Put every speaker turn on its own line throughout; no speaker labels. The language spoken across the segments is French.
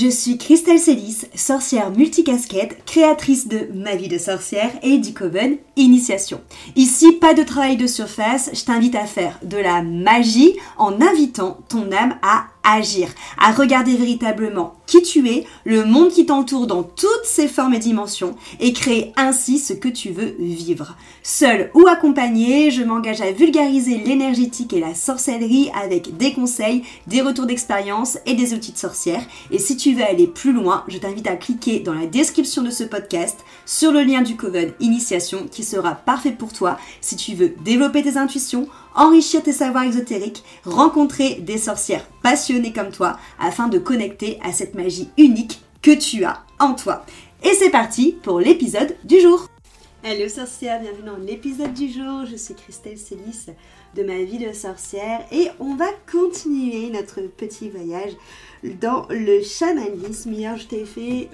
Je suis Christelle Célis, sorcière multicasquette, créatrice de Ma vie de sorcière et du Coven Initiation. Ici, pas de travail de surface, je t'invite à faire de la magie en invitant ton âme à agir, à regarder véritablement qui tu es, le monde qui t'entoure dans toutes ses formes et dimensions et créer ainsi ce que tu veux vivre. Seule ou accompagnée, je m'engage à vulgariser l'énergétique et la sorcellerie avec des conseils, des retours d'expérience et des outils de sorcière. Et si tu veux aller plus loin, je t'invite à cliquer dans la description de ce podcast sur le lien du Coven Initiation qui sera parfait pour toi si tu veux développer tes intuitions, enrichir tes savoirs exotériques, rencontrer des sorcières passionnées comme toi afin de connecter à cette magie unique que tu as en toi. Et c'est parti pour l'épisode du jour. Hello sorcière, bienvenue dans l'épisode du jour. Je suis Christelle Célis de Ma vie de sorcière et on va continuer notre petit voyage dans le chamanisme. Hier je t'ai fait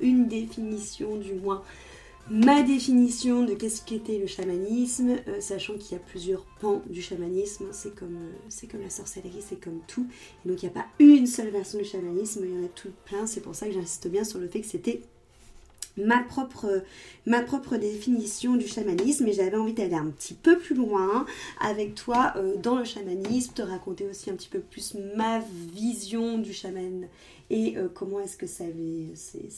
une définition, du moins ma définition de qu'est-ce qu'était le chamanisme, sachant qu'il y a plusieurs pans du chamanisme, c'est comme la sorcellerie, c'est comme tout. Et donc il n'y a pas une seule version du chamanisme, il y en a tout plein, c'est pour ça que j'insiste bien sur le fait que c'était ma propre définition du chamanisme, et j'avais envie d'aller un petit peu plus loin avec toi dans le chamanisme, te raconter aussi un petit peu plus ma vision du chaman et comment est-ce que c'est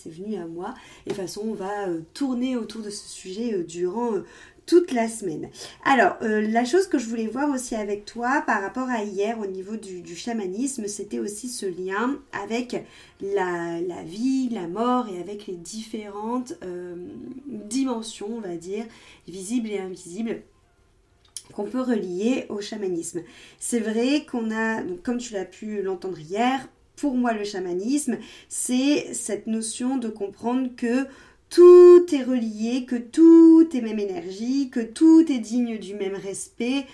venu à moi. Et de toute façon, on va tourner autour de ce sujet durant toute la semaine. Alors, la chose que je voulais voir aussi avec toi par rapport à hier au niveau du chamanisme, c'était aussi ce lien avec la vie, la mort et avec les différentes dimensions, on va dire, visibles et invisibles, qu'on peut relier au chamanisme. C'est vrai qu'on a, donc, comme tu l'as pu l'entendre hier, pour moi le chamanisme, c'est cette notion de comprendre que tout est relié, que tout est même énergie, que tout est digne du même respect,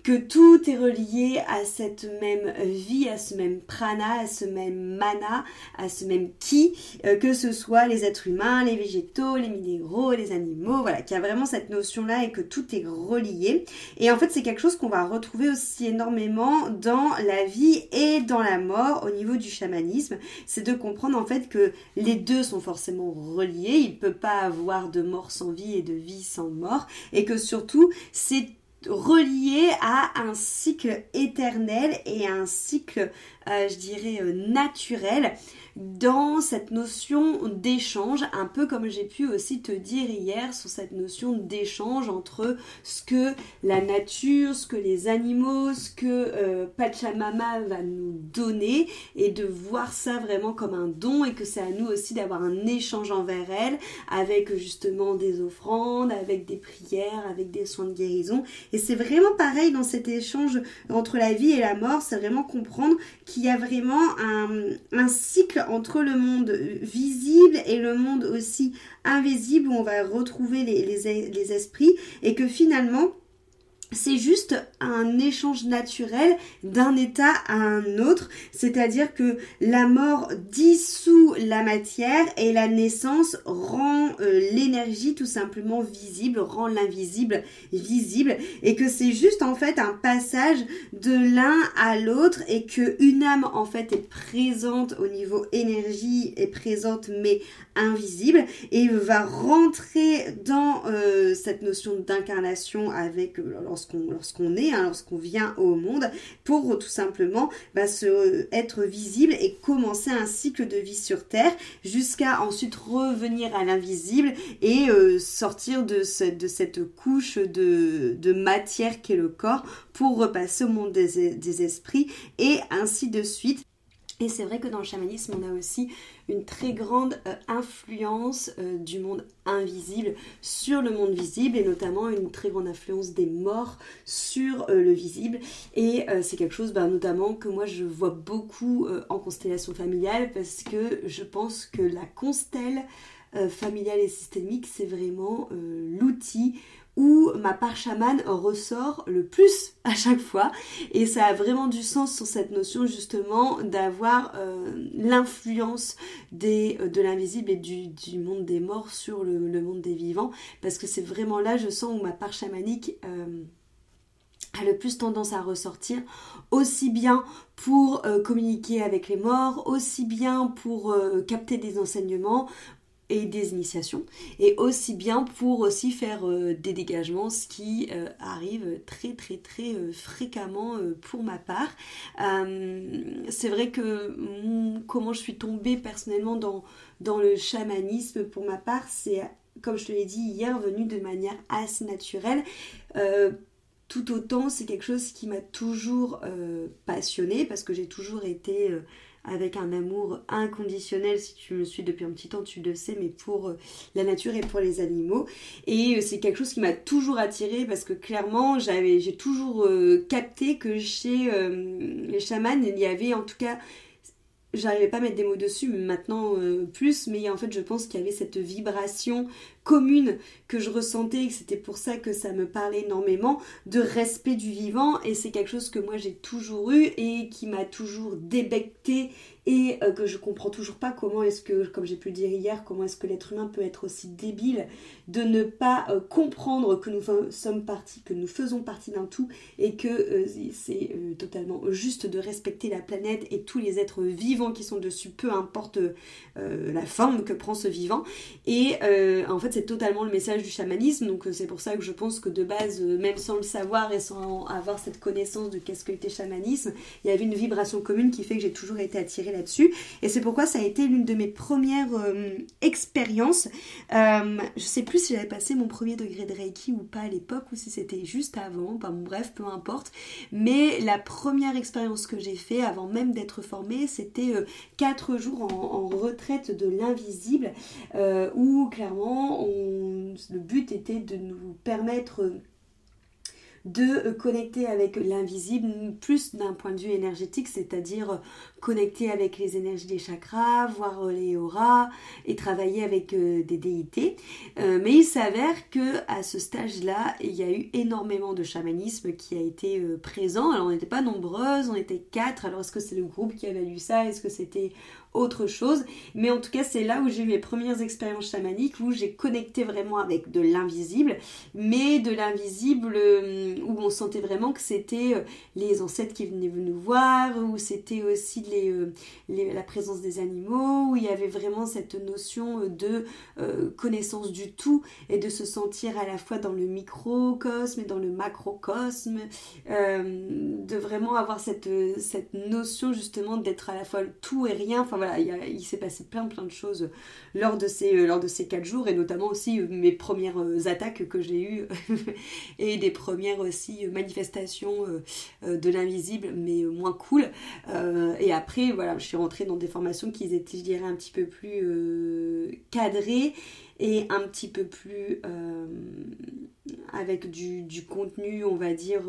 que tout est relié à cette même vie, à ce même prana, à ce même mana, à ce même ki, que ce soit les êtres humains, les végétaux, les minéraux, les animaux, voilà, qu'il y a vraiment cette notion-là et que tout est relié. Et en fait, c'est quelque chose qu'on va retrouver aussi énormément dans la vie et dans la mort au niveau du chamanisme. C'est de comprendre en fait que les deux sont forcément reliés, il ne peut pas avoir de mort sans vie et de vie sans mort, et que surtout, c'est relié à un cycle éternel et à un cycle, je dirais, naturel dans cette notion d'échange, un peu comme j'ai pu aussi te dire hier sur cette notion d'échange entre ce que la nature, ce que les animaux, ce que Pachamama va nous donner, et de voir ça vraiment comme un don, et que c'est à nous aussi d'avoir un échange envers elle avec justement des offrandes, avec des prières, avec des soins de guérison. Et c'est vraiment pareil dans cet échange entre la vie et la mort, c'est vraiment comprendre qu'il y a vraiment un cycle entre le monde visible et le monde aussi invisible où on va retrouver les esprits, et que finalement c'est juste un échange naturel d'un état à un autre, c'est-à-dire que la mort dissout la matière et la naissance rend l'énergie tout simplement visible, rend l'invisible visible, et que c'est juste en fait un passage de l'un à l'autre, et que une âme en fait est présente au niveau énergie, est présente mais invisible, et va rentrer dans cette notion d'incarnation avec lorsqu'on est, lorsqu'on vient au monde, pour tout simplement être visible et commencer un cycle de vie sur Terre, jusqu'à ensuite revenir à l'invisible et sortir de cette couche de matière qu'est le corps, pour repasser au monde des esprits, et ainsi de suite. Et c'est vrai que dans le chamanisme, on a aussi une très grande influence du monde invisible sur le monde visible, et notamment une très grande influence des morts sur le visible. Et c'est quelque chose notamment que moi je vois beaucoup en constellation familiale, parce que je pense que la constelle familiale et systémique, c'est vraiment l'outil où ma part chamane ressort le plus à chaque fois, et ça a vraiment du sens sur cette notion justement d'avoir l'influence de l'invisible et du monde des morts sur le monde des vivants, parce que c'est vraiment là, je sens, où ma part chamanique a le plus tendance à ressortir, aussi bien pour communiquer avec les morts, aussi bien pour capter des enseignements et des initiations, et aussi bien pour aussi faire des dégagements, ce qui arrive très très très fréquemment pour ma part. C'est vrai que comment je suis tombée personnellement dans le chamanisme pour ma part, c'est, comme je te l'ai dit hier, venu de manière assez naturelle. Tout autant, c'est quelque chose qui m'a toujours passionnée, parce que j'ai toujours été avec un amour inconditionnel, si tu me suis depuis un petit temps, tu le sais, mais pour la nature et pour les animaux. Et c'est quelque chose qui m'a toujours attirée, parce que clairement, j'ai toujours capté que chez les chamans, il y avait en tout cas... J'arrivais pas à mettre des mots dessus, mais maintenant plus, mais en fait je pense qu'il y avait cette vibration commune que je ressentais, et que c'était pour ça que ça me parlait énormément, de respect du vivant, et c'est quelque chose que moi j'ai toujours eu et qui m'a toujours débecté, et que je comprends toujours pas comment est-ce que, comme j'ai pu le dire hier, comment est-ce que l'être humain peut être aussi débile de ne pas comprendre que nous sommes partis, que nous faisons partie d'un tout, et que c'est totalement juste de respecter la planète et tous les êtres vivants qui sont dessus, peu importe la forme que prend ce vivant. Et en fait c'est totalement le message du chamanisme, donc c'est pour ça que je pense que de base, même sans le savoir et sans avoir cette connaissance de qu'est-ce que était chamanisme, il y avait une vibration commune qui fait que j'ai toujours été attirée là-dessus, et c'est pourquoi ça a été l'une de mes premières expériences. Je sais plus si j'avais passé mon premier degré de Reiki ou pas à l'époque, ou si c'était juste avant, enfin bon, bref, peu importe, mais la première expérience que j'ai fait avant même d'être formée, c'était 4 jours en retraite de l'invisible, où clairement le but était de nous permettre de connecter avec l'invisible, plus d'un point de vue énergétique, c'est-à-dire connecter avec les énergies des chakras, voir les auras et travailler avec des déités. Mais il s'avère que à ce stage-là, il y a eu énormément de chamanisme qui a été présent. Alors on n'était pas nombreuses, on était 4. Alors est-ce que c'est le groupe qui a valu ça? Est-ce que c'était autre chose? Mais en tout cas, c'est là où j'ai eu mes premières expériences chamaniques, où j'ai connecté vraiment avec de l'invisible, mais de l'invisible où on sentait vraiment que c'était les ancêtres qui venaient nous voir, où c'était aussi la présence des animaux, où il y avait vraiment cette notion de connaissance du tout, et de se sentir à la fois dans le microcosme et dans le macrocosme, de vraiment avoir cette notion justement d'être à la fois tout et rien. Enfin voilà, il s'est passé plein de choses lors de ces 4 jours, et notamment aussi mes premières attaques que j'ai eues et des premières aussi manifestations de l'invisible, mais moins cool. Et après, voilà, je suis rentrée dans des formations qui étaient, je dirais, un petit peu plus cadrées et un petit peu plus avec du contenu, on va dire,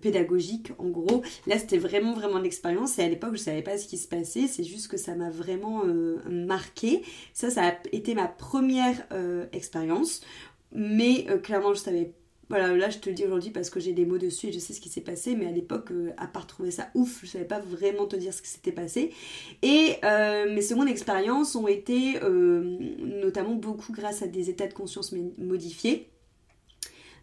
pédagogique, en gros. Là, c'était vraiment l'expérience, et à l'époque, je savais pas ce qui se passait, c'est juste que ça m'a vraiment marqué. Ça a été ma première expérience, mais clairement, je savais. Voilà, là je te le dis aujourd'hui parce que j'ai des mots dessus et je sais ce qui s'est passé, mais à l'époque, à part trouver ça ouf, je savais pas vraiment te dire ce qui s'était passé. Et mes secondes expériences ont été notamment beaucoup grâce à des états de conscience modifiés.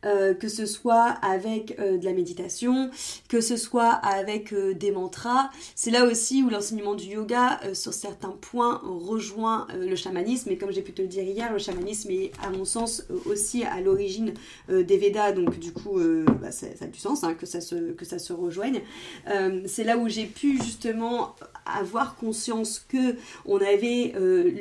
Que ce soit avec de la méditation, que ce soit avec des mantras. C'est là aussi où l'enseignement du yoga, sur certains points, rejoint le chamanisme. Et comme j'ai pu te le dire hier, le chamanisme est, à mon sens, aussi à l'origine des Védas. Donc du coup, ça a du sens que ça se rejoigne. C'est là où j'ai pu justement avoir conscience que on avait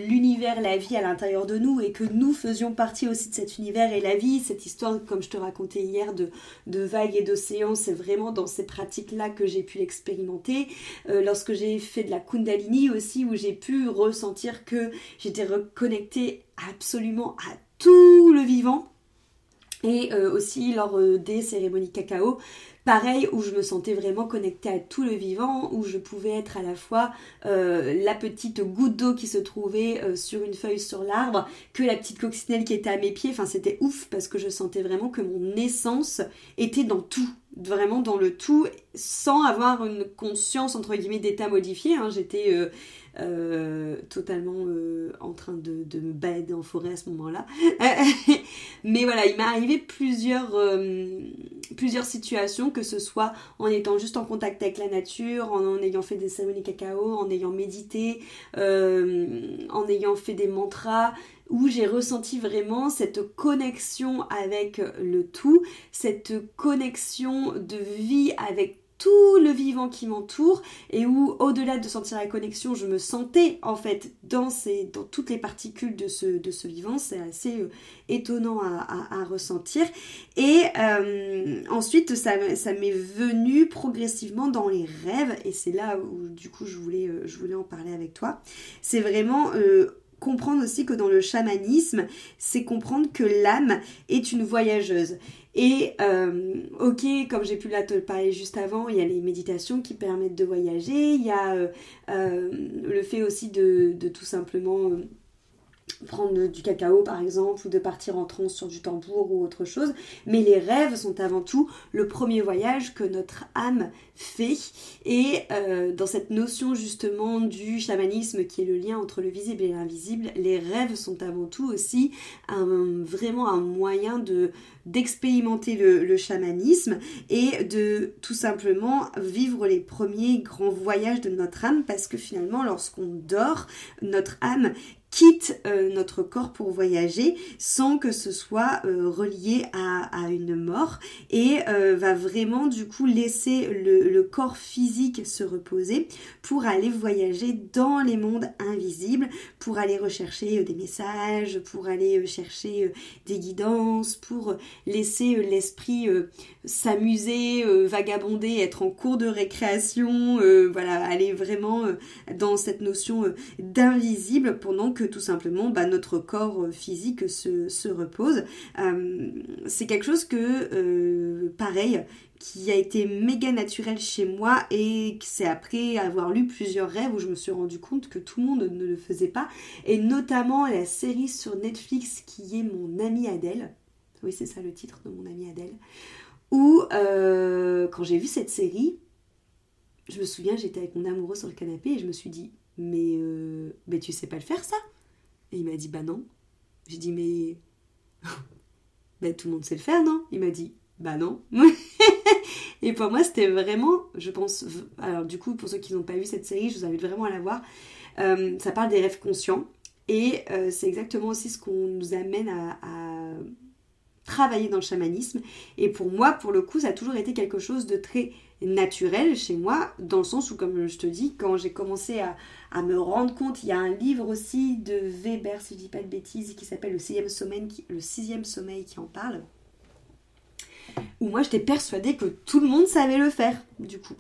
l'univers, la vie à l'intérieur de nous, et que nous faisions partie aussi de cet univers et la vie. Cette histoire, comme je te racontais hier, de vagues et d'océans, c'est vraiment dans ces pratiques-là que j'ai pu l'expérimenter. Lorsque j'ai fait de la Kundalini aussi, où j'ai pu ressentir que j'étais reconnectée absolument à tout le vivant. Et aussi lors des cérémonies cacao, pareil, où je me sentais vraiment connectée à tout le vivant, où je pouvais être à la fois la petite goutte d'eau qui se trouvait sur une feuille sur l'arbre, que la petite coccinelle qui était à mes pieds. Enfin, c'était ouf, parce que je sentais vraiment que mon essence était dans tout. vraiment dans le tout, sans avoir une conscience entre guillemets d'état modifié. J'étais totalement en train de me balader en forêt à ce moment-là. Mais voilà, il m'est arrivé plusieurs situations, que ce soit en étant juste en contact avec la nature, en ayant fait des cérémonies cacao, en ayant médité, en ayant fait des mantras, où j'ai ressenti vraiment cette connexion avec le tout, cette connexion de vie avec tout le vivant qui m'entoure, et où au-delà de sentir la connexion, je me sentais en fait dans toutes les particules de ce vivant. C'est assez étonnant à ressentir. Et ensuite ça m'est venu progressivement dans les rêves, et c'est là où du coup je voulais en parler avec toi. C'est vraiment comprendre aussi que dans le chamanisme, c'est comprendre que l'âme est une voyageuse. Et ok, comme j'ai pu là te parler juste avant, il y a les méditations qui permettent de voyager, il y a le fait aussi de tout simplement prendre du cacao par exemple, ou de partir en transe sur du tambour ou autre chose, mais les rêves sont avant tout le premier voyage que notre âme fait. Et dans cette notion justement du chamanisme qui est le lien entre le visible et l'invisible, les rêves sont avant tout aussi vraiment un moyen d'expérimenter le chamanisme et de tout simplement vivre les premiers grands voyages de notre âme, parce que finalement lorsqu'on dort, notre âme quitte notre corps pour voyager sans que ce soit relié à une mort, et va vraiment du coup laisser le corps physique se reposer pour aller voyager dans les mondes invisibles, pour aller rechercher des messages, pour aller chercher des guidances, pour laisser l'esprit s'amuser, vagabonder, être en cours de récréation, voilà, aller vraiment dans cette notion d'invisible, pendant que tout simplement notre corps physique se repose. C'est quelque chose que pareil, qui a été méga naturel chez moi, et c'est après avoir lu plusieurs rêves où je me suis rendu compte que tout le monde ne le faisait pas, et notamment la série sur Netflix qui est Mon Amie Adèle. Oui, c'est ça le titre de Mon Amie Adèle, où quand j'ai vu cette série, je me souviens, j'étais avec mon amoureux sur le canapé et je me suis dit mais tu sais pas le faire ça? Et il m'a dit bah non. J'ai dit mais tout le monde sait le faire, non? Il m'a dit bah non. Et pour moi c'était vraiment, je pense, alors du coup pour ceux qui n'ont pas vu cette série, je vous invite vraiment à la voir. Ça parle des rêves conscients, et c'est exactement aussi ce qu'on nous amène à travailler dans le chamanisme. Et pour moi, pour le coup, ça a toujours été quelque chose de très naturel chez moi, dans le sens où, comme je te dis, quand j'ai commencé à me rendre compte, il y a un livre aussi de Weber, si je dis pas de bêtises, qui s'appelle Le sixième sommeil qui en parle, où moi j'étais persuadée que tout le monde savait le faire, du coup.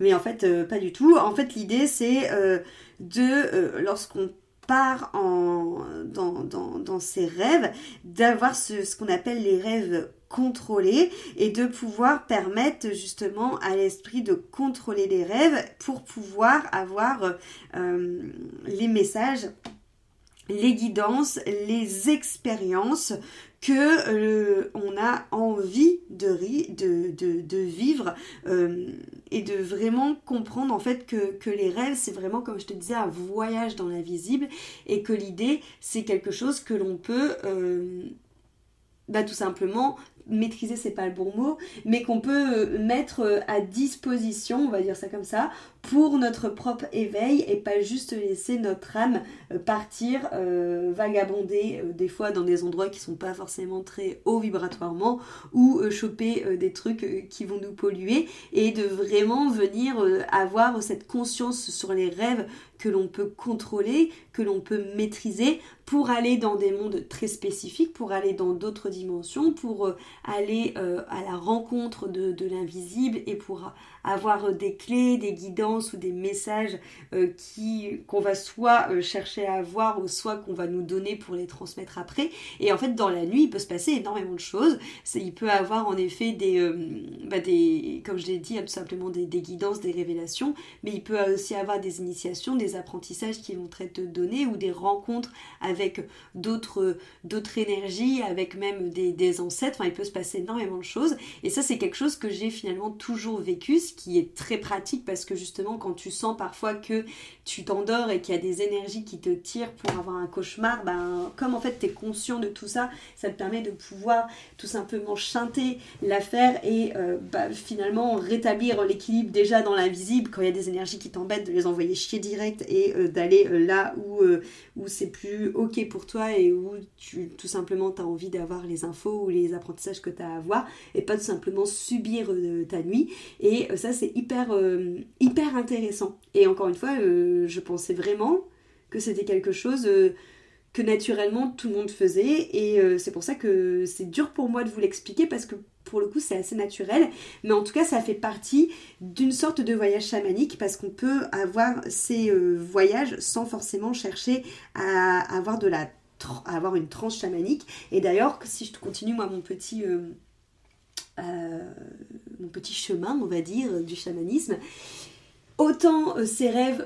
Mais en fait, pas du tout. En fait, l'idée c'est lorsqu'on part dans ses rêves, d'avoir ce qu'on appelle les rêves contrôlés, et de pouvoir permettre justement à l'esprit de contrôler les rêves pour pouvoir avoir les messages, les guidances, les expériences que on a envie de vivre, et de vraiment comprendre en fait que les rêves, c'est vraiment, comme je te disais, un voyage dans l'invisible, et que l'idée c'est quelque chose que l'on peut tout simplement maîtriser, c'est pas le bon mot, mais qu'on peut mettre à disposition, on va dire ça comme ça, pour notre propre éveil, et pas juste laisser notre âme partir vagabonder des fois dans des endroits qui sont pas forcément très hauts vibratoirement, ou choper des trucs qui vont nous polluer, et de vraiment venir avoir cette conscience sur les rêves que l'on peut contrôler, que l'on peut maîtriser, pour aller dans des mondes très spécifiques, pour aller dans d'autres dimensions, pour aller à la rencontre de l'invisible, et pour avoir des clés, des guidances ou des messages qu'on va soit chercher à avoir ou soit qu'on va nous donner pour les transmettre après. Et en fait, dans la nuit, il peut se passer énormément de choses. Il peut avoir en effet des, comme je l'ai dit, tout simplement des guidances, des révélations, mais il peut aussi avoir des initiations, des apprentissages qui vont être donnés ou des rencontres avec d'autres énergies, avec même des ancêtres. Enfin, il peut se passer énormément de choses. Et ça, c'est quelque chose que j'ai finalement toujours vécu, ce qui est très pratique parce que justement, quand tu sens parfois que tu t'endors et qu'il y a des énergies qui te tirent pour avoir un cauchemar, comme en fait tu es conscient de tout ça, ça te permet de pouvoir tout simplement chanter l'affaire et finalement rétablir l'équilibre déjà dans l'invisible quand il y a des énergies qui t'embêtent, de les envoyer chier direct et d'aller là où c'est plus ok pour toi et où tout simplement tu as envie d'avoir les infos ou les apprentissages que tu as à avoir et pas tout simplement subir ta nuit. Et ça c'est hyper intéressant. Et encore une fois, je pensais vraiment que c'était quelque chose que naturellement tout le monde faisait et c'est pour ça que c'est dur pour moi de vous l'expliquer parce que pour le coup c'est assez naturel, mais en tout cas ça fait partie d'une sorte de voyage chamanique parce qu'on peut avoir ces voyages sans forcément chercher à avoir une transe chamanique. Et d'ailleurs si je continue moi mon petit chemin on va dire du chamanisme, autant ces rêves,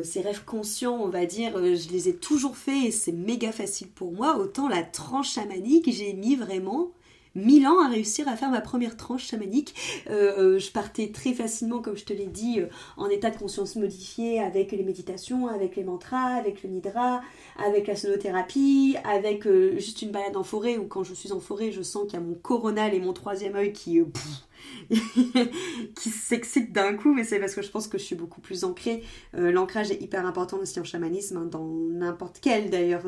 ces rêves conscients, on va dire, je les ai toujours faits et c'est méga facile pour moi. Autant la tranche chamanique, j'ai mis vraiment 1000 ans à réussir à faire ma première tranche chamanique. Je partais très facilement, comme je te l'ai dit, en état de conscience modifié avec les méditations, avec les mantras, avec le nidra, avec la sonothérapie, avec juste une balade en forêt où quand je suis en forêt, je sens qu'il y a mon coronal et mon troisième œil qui s'excite d'un coup, mais c'est parce que je pense que je suis beaucoup plus ancrée. L'ancrage est hyper important aussi en chamanisme, hein, dans n'importe quelle d'ailleurs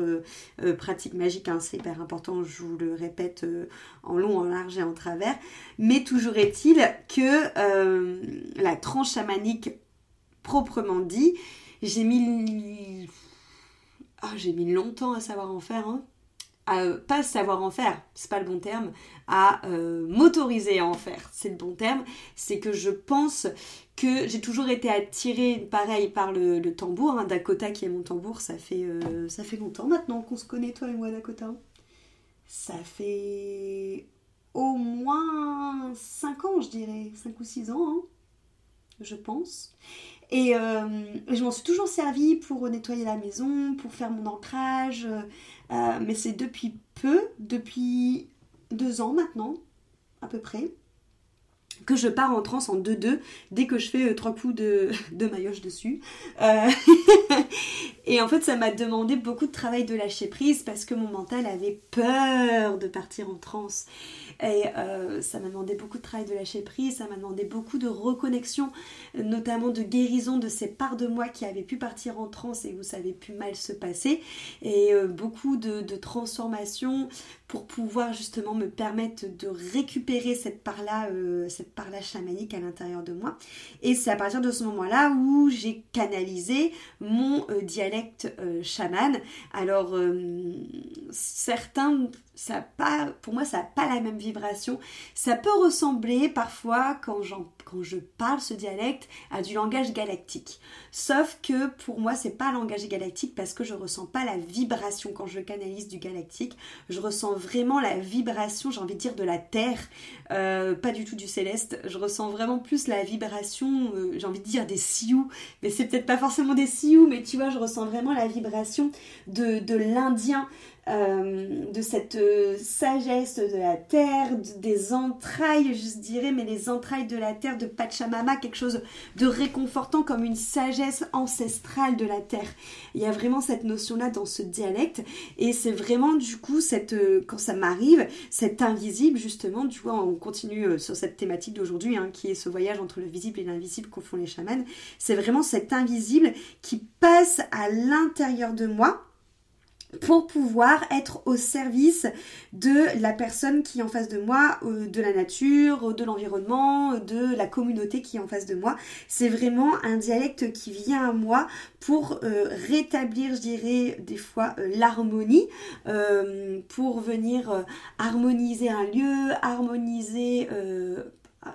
pratique magique, hein, c'est hyper important, je vous le répète en long, en large et en travers. Mais toujours est-il que la tranche chamanique proprement dit, j'ai mis longtemps à savoir en faire, hein. Pas savoir en faire, c'est pas le bon terme, à m'autoriser à en faire, c'est le bon terme. C'est que je pense que j'ai toujours été attirée, pareil, par le tambour, hein, Dakota qui est mon tambour. Ça fait longtemps maintenant qu'on se connaît, toi et moi, Dakota. Ça fait au moins 5 ans, je dirais, 5 ou 6 ans, hein, je pense. Et je m'en suis toujours servi pour nettoyer la maison, pour faire mon ancrage, mais c'est depuis 2 ans maintenant, à peu près, que je pars en transe en 2-2 dès que je fais 3 coups de maillotche dessus. Et en fait, ça m'a demandé beaucoup de travail de lâcher prise parce que mon mental avait peur de partir en transe. Et ça m'a demandé beaucoup de travail de lâcher prise, ça m'a demandé beaucoup de reconnexion, notamment de guérison de ces parts de moi qui avaient pu partir en transe et où ça avait pu mal se passer. Et beaucoup de transformation pour pouvoir justement me permettre de récupérer cette part-là chamanique à l'intérieur de moi. Et c'est à partir de ce moment-là où j'ai canalisé mon dialecte chaman. Alors certains, pour moi ça n'a pas la même vibration. Ça peut ressembler parfois quand je parle ce dialecte à du langage galactique. Sauf que pour moi c'est pas un langage galactique parce que je ressens pas la vibration quand je canalise du galactique. Je ressens vraiment la vibration, j'ai envie de dire de la terre, pas du tout du céleste. Je ressens vraiment plus la vibration, j'ai envie de dire des sioux, mais c'est peut-être pas forcément des sioux, mais tu vois, je ressens vraiment la vibration de l'Indien, de cette sagesse de la terre, des entrailles, je dirais, mais les entrailles de la terre, de Pachamama, quelque chose de réconfortant comme une sagesse ancestrale de la terre. Il y a vraiment cette notion-là dans ce dialecte et c'est vraiment du coup quand ça m'arrive, cet invisible justement, tu vois, on continue sur cette thématique d'aujourd'hui, hein, qui est ce voyage entre le visible et l'invisible qu'ont font les chamans. C'est vraiment cet invisible qui passe à l'intérieur de moi pour pouvoir être au service de la personne qui est en face de moi, de la nature, de l'environnement, de la communauté qui est en face de moi. C'est vraiment un dialecte qui vient à moi pour rétablir, je dirais, des fois l'harmonie, pour venir harmoniser un lieu, harmoniser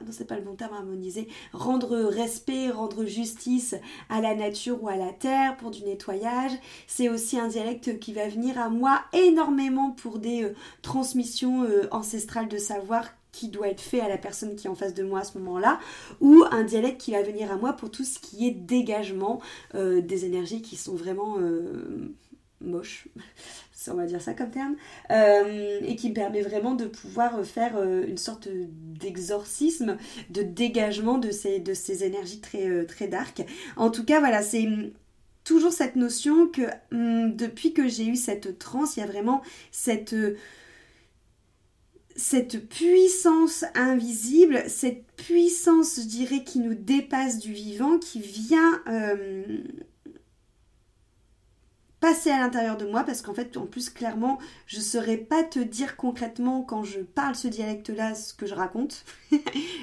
non c'est pas le bon terme, harmoniser, rendre respect, rendre justice à la nature ou à la terre pour du nettoyage. C'est aussi un dialecte qui va venir à moi énormément pour des transmissions ancestrales de savoir qui doit être fait à la personne qui est en face de moi à ce moment-là, ou un dialecte qui va venir à moi pour tout ce qui est dégagement des énergies qui sont vraiment moches, on va dire ça comme terme, et qui me permet vraiment de pouvoir faire une sorte d'exorcisme, de dégagement de ces énergies très, très dark. En tout cas, voilà, c'est toujours cette notion que depuis que j'ai eu cette transe, il y a vraiment cette puissance invisible, cette puissance, je dirais, qui nous dépasse du vivant, qui vient passer à l'intérieur de moi, parce qu'en fait, en plus, clairement, je ne saurais pas te dire concrètement quand je parle ce dialecte-là ce que je raconte.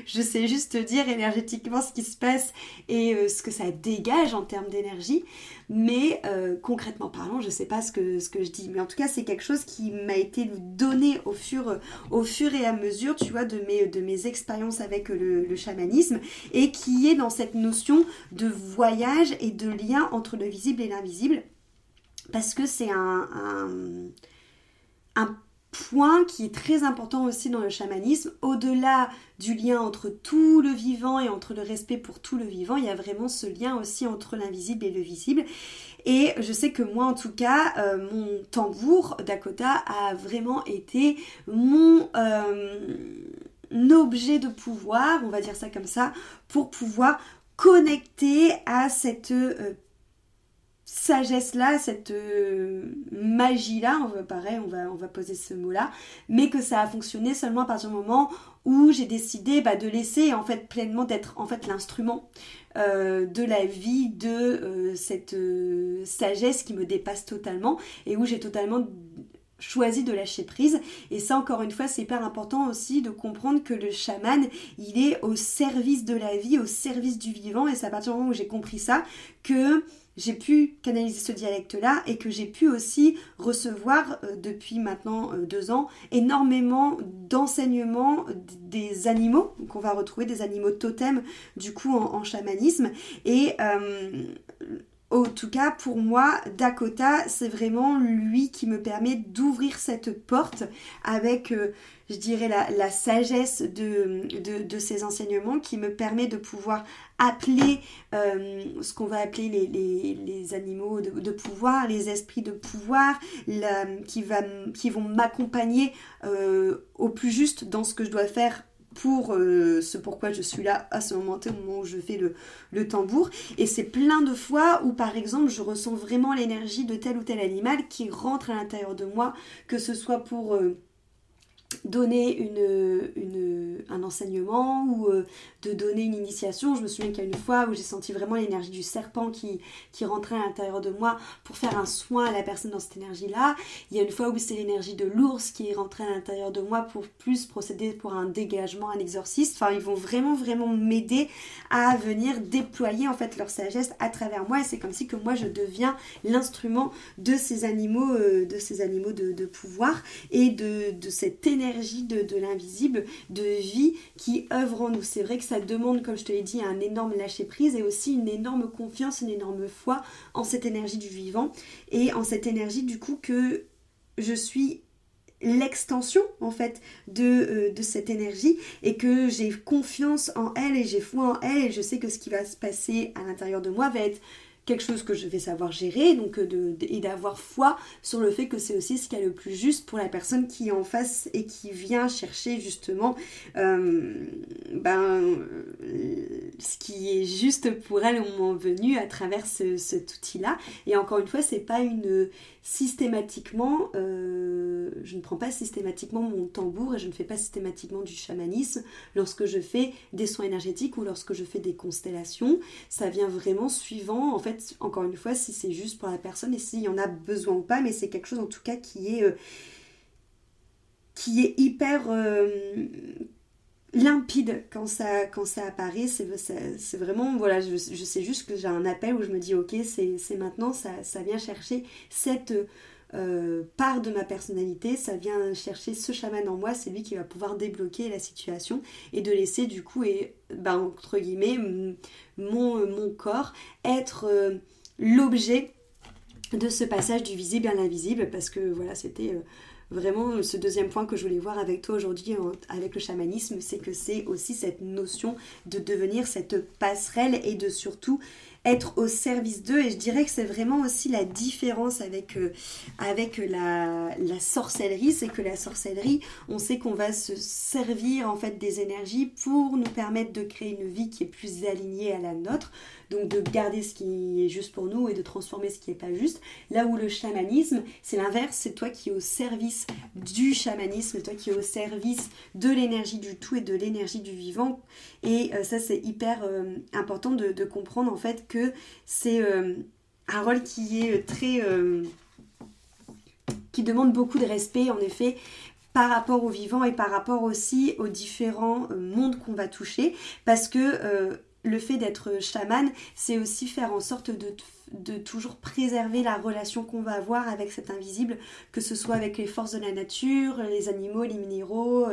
Je sais juste te dire énergétiquement ce qui se passe et ce que ça dégage en termes d'énergie, mais concrètement parlant, je ne sais pas ce que je dis. Mais en tout cas, c'est quelque chose qui m'a été donné au fur et à mesure, tu vois, de mes expériences avec le chamanisme, et qui est dans cette notion de voyage et de lien entre le visible et l'invisible. Parce que c'est un point qui est très important aussi dans le chamanisme. Au-delà du lien entre tout le vivant et entre le respect pour tout le vivant, il y a vraiment ce lien aussi entre l'invisible et le visible. Et je sais que moi, en tout cas, mon tambour Dakota a vraiment été mon objet de pouvoir, on va dire ça comme ça, pour pouvoir connecter à cette sagesse-là, cette magie-là, on va poser ce mot-là, mais que ça a fonctionné seulement à partir du moment où j'ai décidé de laisser en fait pleinement d'être en fait l'instrument de la vie, de cette sagesse qui me dépasse totalement et où j'ai totalement choisi de lâcher prise. Et ça, encore une fois, c'est hyper important aussi de comprendre que le chaman, il est au service de la vie, au service du vivant, et c'est à partir du moment où j'ai compris ça que j'ai pu canaliser ce dialecte-là et que j'ai pu aussi recevoir depuis maintenant 2 ans énormément d'enseignements des animaux, donc on va retrouver des animaux totems du coup en chamanisme, et en tout cas, pour moi, Dakota, c'est vraiment lui qui me permet d'ouvrir cette porte avec, je dirais, la sagesse de ces enseignements, qui me permet de pouvoir appeler ce qu'on va appeler les animaux de pouvoir, les esprits de pouvoir, qui vont m'accompagner au plus juste dans ce que je dois faire pour ce pourquoi je suis là à ce moment où je fais le tambour. Et c'est plein de fois où par exemple je ressens vraiment l'énergie de tel ou tel animal qui rentre à l'intérieur de moi, que ce soit pour donner un enseignement ou de donner une initiation. Je me souviens qu'il y a une fois où j'ai senti vraiment l'énergie du serpent qui rentrait à l'intérieur de moi pour faire un soin à la personne dans cette énergie-là. Il y a une fois où c'est l'énergie de l'ours qui est rentrée à l'intérieur de moi pour plus procéder pour un dégagement, un exorcisme. Enfin, ils vont vraiment, vraiment m'aider à venir déployer en fait leur sagesse à travers moi, et c'est comme si que moi je deviens l'instrument de ces animaux, de pouvoir et de cette énergie de l'invisible, de vie qui œuvre en nous. C'est vrai que ça demande, comme je te l'ai dit, un énorme lâcher prise et aussi une énorme confiance, une énorme foi en cette énergie du vivant et en cette énergie du coup que je suis l'extension en fait de cette énergie, et que j'ai confiance en elle et j'ai foi en elle, et je sais que ce qui va se passer à l'intérieur de moi va être quelque chose que je vais savoir gérer, donc et d'avoir foi sur le fait que c'est aussi ce qu'il y a le plus juste pour la personne qui est en face et qui vient chercher justement ce qui est juste pour elle au moment venu à travers cet outil-là. Et encore une fois, c'est pas systématiquement, je ne prends pas systématiquement mon tambour et je ne fais pas systématiquement du chamanisme lorsque je fais des soins énergétiques ou lorsque je fais des constellations. Ça vient vraiment suivant, en fait, encore une fois, si c'est juste pour la personne et s'il y en a besoin ou pas, mais c'est quelque chose en tout cas qui est hyper limpide quand ça apparaît. C'est vraiment, voilà, je sais juste que j'ai un appel où je me dis ok, c'est maintenant, ça vient chercher cette part de ma personnalité, ça vient chercher ce chaman en moi, c'est lui qui va pouvoir débloquer la situation et de laisser du coup, entre guillemets, mon corps être l'objet de ce passage du visible à l'invisible, parce que voilà, c'était vraiment ce deuxième point que je voulais voir avec toi aujourd'hui avec le chamanisme, c'est que c'est aussi cette notion de devenir cette passerelle et de surtout être au service d'eux. Et je dirais que c'est vraiment aussi la différence avec la sorcellerie, c'est que la sorcellerie, on sait qu'on va se servir en fait des énergies pour nous permettre de créer une vie qui est plus alignée à la nôtre, donc de garder ce qui est juste pour nous et de transformer ce qui n'est pas juste. Là où le chamanisme, c'est l'inverse, c'est toi qui es au service du chamanisme, toi qui es au service de l'énergie du tout et de l'énergie du vivant. Et ça, c'est hyper important de comprendre en fait que c'est un rôle qui est qui demande beaucoup de respect en effet par rapport au vivant et par rapport aussi aux différents mondes qu'on va toucher, parce que le fait d'être chaman, c'est aussi faire en sorte de toujours préserver la relation qu'on va avoir avec cet invisible, que ce soit avec les forces de la nature, les animaux, les minéraux,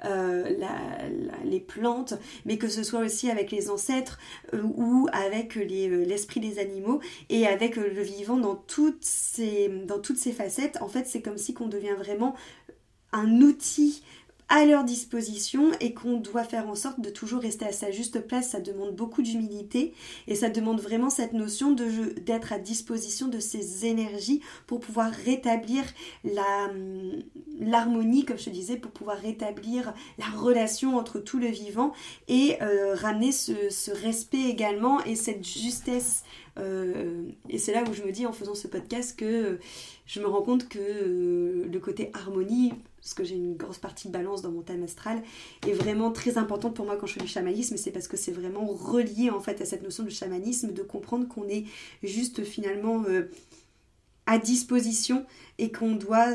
les plantes, mais que ce soit aussi avec les ancêtres ou avec l'esprit des animaux et avec le vivant dans toutes ces facettes. En fait, c'est comme si qu'on devient vraiment un outil à leur disposition et qu'on doit faire en sorte de toujours rester à sa juste place. Ça demande beaucoup d'humilité et ça demande vraiment cette notion d'être à disposition de ces énergies pour pouvoir rétablir l'harmonie, comme je te disais, pour pouvoir rétablir la relation entre tout le vivant et ramener ce respect également et cette justesse. Et c'est là où je me dis en faisant ce podcast que je me rends compte que le côté harmonie, parce que j'ai une grosse partie de balance dans mon thème astral, est vraiment très importante pour moi quand je fais du chamanisme. C'est parce que c'est vraiment relié en fait à cette notion de chamanisme, de comprendre qu'on est juste finalement à disposition et qu'on doit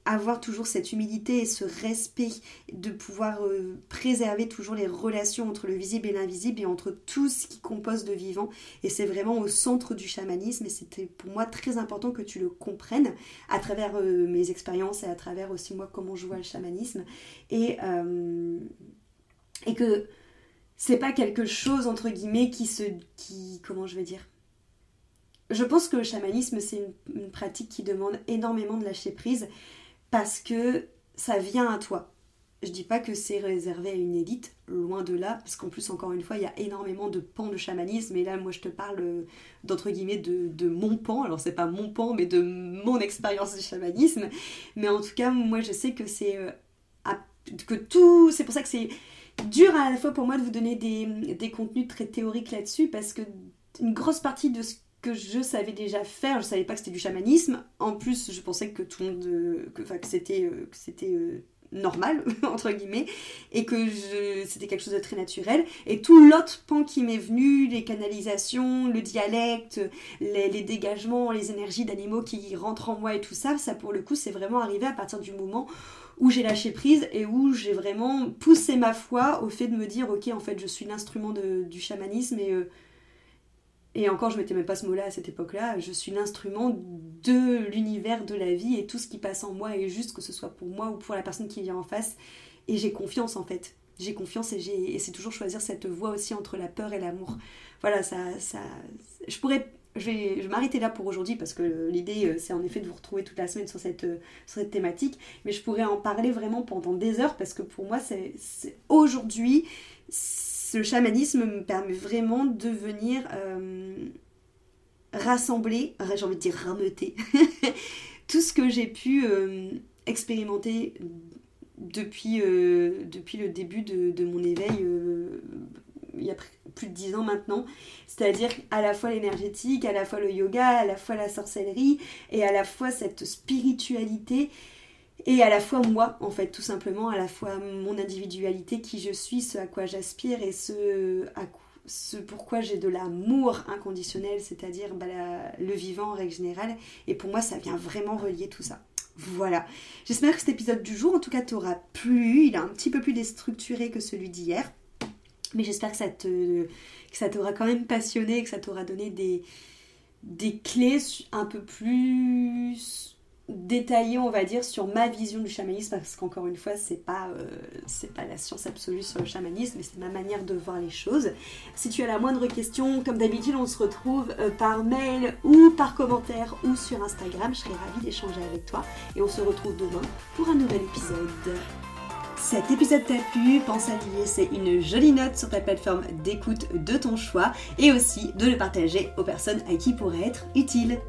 avoir toujours cette humilité et ce respect de pouvoir préserver toujours les relations entre le visible et l'invisible et entre tout ce qui compose le vivant. Et c'est vraiment au centre du chamanisme et c'était pour moi très important que tu le comprennes à travers mes expériences et à travers aussi moi comment je vois le chamanisme et que c'est pas quelque chose entre guillemets comment je vais dire. Je pense que le chamanisme, c'est une pratique qui demande énormément de lâcher prise parce que ça vient à toi. Je dis pas que c'est réservé à une élite, loin de là, parce qu'en plus, encore une fois, il y a énormément de pans de chamanisme, et là, moi, je te parle d'entre guillemets de mon pan, alors c'est pas mon pan, mais de mon expérience du chamanisme, mais en tout cas, moi, je sais que c'est pour ça que c'est dur à la fois pour moi de vous donner des contenus très théoriques là-dessus, parce que une grosse partie de ce que je savais déjà faire, je savais pas que c'était du chamanisme. En plus, je pensais que tout le monde, que c'était normal entre guillemets, et que c'était quelque chose de très naturel. Et tout l'autre pan qui m'est venu, les canalisations, le dialecte, les dégagements, les énergies d'animaux qui rentrent en moi et tout ça, ça pour le coup, c'est vraiment arrivé à partir du moment où j'ai lâché prise et où j'ai vraiment poussé ma foi au fait de me dire ok, en fait, je suis l'instrument du chamanisme et encore, je mettais même pas ce mot-là à cette époque-là, je suis l'instrument de l'univers, de la vie, et tout ce qui passe en moi est juste, que ce soit pour moi ou pour la personne qui vient en face. Et j'ai confiance en fait. J'ai confiance et c'est toujours choisir cette voie aussi entre la peur et l'amour. Voilà, je vais m'arrêter là pour aujourd'hui parce que l'idée c'est en effet de vous retrouver toute la semaine sur cette thématique, mais je pourrais en parler vraiment pendant des heures parce que pour moi c'est aujourd'hui le chamanisme me permet vraiment de venir rassembler, j'ai envie de dire rameuter, tout ce que j'ai pu expérimenter depuis le début de mon éveil, il y a plus de 10 ans maintenant, c'est-à-dire à la fois l'énergétique, à la fois le yoga, à la fois la sorcellerie, et à la fois cette spiritualité, et à la fois moi, en fait, tout simplement, à la fois mon individualité, qui je suis, ce à quoi j'aspire, et ce pourquoi j'ai de l'amour inconditionnel, c'est-à-dire le vivant en règle générale. Et pour moi, ça vient vraiment relier tout ça. Voilà. J'espère que cet épisode du jour, en tout cas, t'aura plu. Il est un petit peu plus déstructuré que celui d'hier. Mais j'espère que ça t'aura quand même passionné, que ça t'aura donné des clés un peu plus détaillé, on va dire, sur ma vision du chamanisme, parce qu'encore une fois, c'est pas la science absolue sur le chamanisme, mais c'est ma manière de voir les choses. Si tu as la moindre question, comme d'habitude, on se retrouve par mail ou par commentaire ou sur Instagram. Je serai ravie d'échanger avec toi et on se retrouve demain pour un nouvel épisode. Cet épisode t'a plu, pense à lui laisser une jolie note sur ta plateforme d'écoute de ton choix et aussi de le partager aux personnes à qui il pourrait être utile.